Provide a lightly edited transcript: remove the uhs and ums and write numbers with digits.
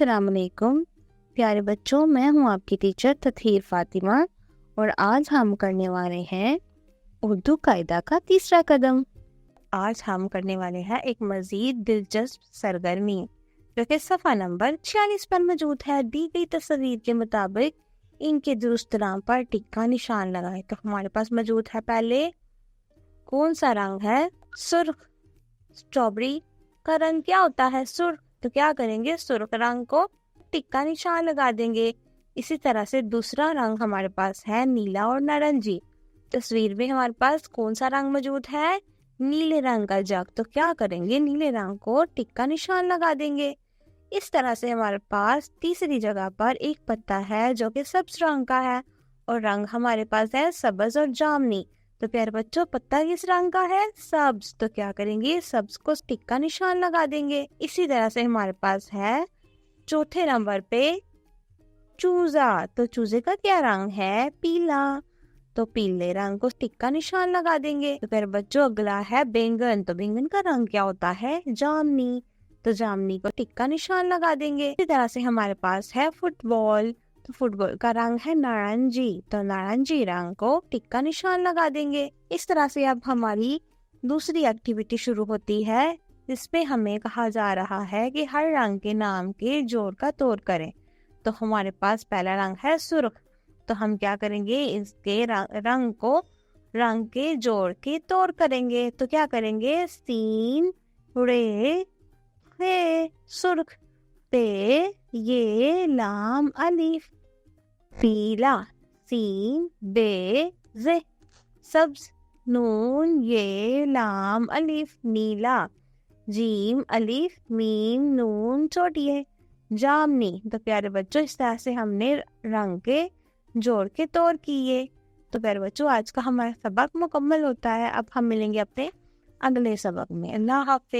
السلام علیکم پیارے بچوں، میں ہوں آپ کی ٹیچر تطہیر فاطمہ، اور آج ہم کرنے والے ہیں اردو قاعدہ کا تیسرا قدم۔ آج ہم کرنے والے ہیں ایک مزید دلچسپ سرگرمی جو کہ صفحہ نمبر 46 پر موجود ہے۔ دی گئی تصویر کے مطابق ان کے درست نام پر ٹک کا نشان لگائیں۔ تو ہمارے پاس موجود ہے پہلے کون سا رنگ ہے؟ سرخ۔ اسٹرابری کا رنگ کیا ہوتا ہے؟ سرخ۔ تو کیا کریں گے؟ سرخ رنگ کو ٹک کا نشان لگا دیں گے۔ اسی طرح سے دوسرا رنگ ہمارے پاس ہے نیلا اور نارنجی۔ تصویر میں ہمارے پاس کون سا رنگ موجود ہے؟ نیلے رنگ کا جگ۔ تو کیا کریں گے؟ نیلے رنگ کو ٹک کا نشان لگا دیں گے۔ اس طرح سے ہمارے پاس تیسری جگہ پر ایک پتا ہے جو کہ سبز رنگ کا ہے، اور رنگ ہمارے پاس ہے سبز اور جامنی۔ تو پیارے بچوں، پتا کس رنگ کا ہے؟ سبز۔ تو کیا کریں گے؟ سبز کو ٹک کا نشان لگا دیں گے۔ اسی طرح سے ہمارے پاس ہے چوتھے نمبر پہ چوزا۔ تو چوزے کا کیا رنگ ہے؟ پیلا۔ تو پیلے رنگ کو ٹک کا نشان لگا دیں گے۔ تو پیارے بچوں، اگلا ہے بینگن۔ تو بینگن کا رنگ کیا ہوتا ہے؟ جامنی۔ تو جامنی کو ٹک کا نشان لگا دیں گے۔ اسی طرح سے ہمارے پاس ہے فٹ بال۔ تو فٹ بال کا رنگ ہے نارنجی۔ تو نارنجی رنگ کو ٹک کا نشان لگا دیں گے۔ اس طرح سے اب ہماری دوسری ایکٹیویٹی شروع ہوتی ہے، جس میں ہمیں کہا جا رہا ہے کہ ہر رنگ کے نام کے جوڑ کا توڑ کریں۔ تو ہمارے پاس پہلا رنگ ہے سرخ۔ تو ہم کیا کریں گے؟ اس کے رنگ کو رنگ کے جوڑ کے توڑ کریں گے۔ تو کیا کریں گے؟ سین رے ہے سرخ، تے یہ لام الف، پیلا سین بے زے، سبز نون یہ لام الف، نیلا جیم الف میم نون چھوٹی ہے، جامنی۔ تو پیارے بچوں، اس طرح سے ہم نے رنگ کے جوڑ کے توڑ کیے۔ تو پیارے بچوں، آج کا ہمارا سبق مکمل ہوتا ہے۔ اب ہم ملیں گے اپنے اگلے سبق میں۔ اللہ حافظ۔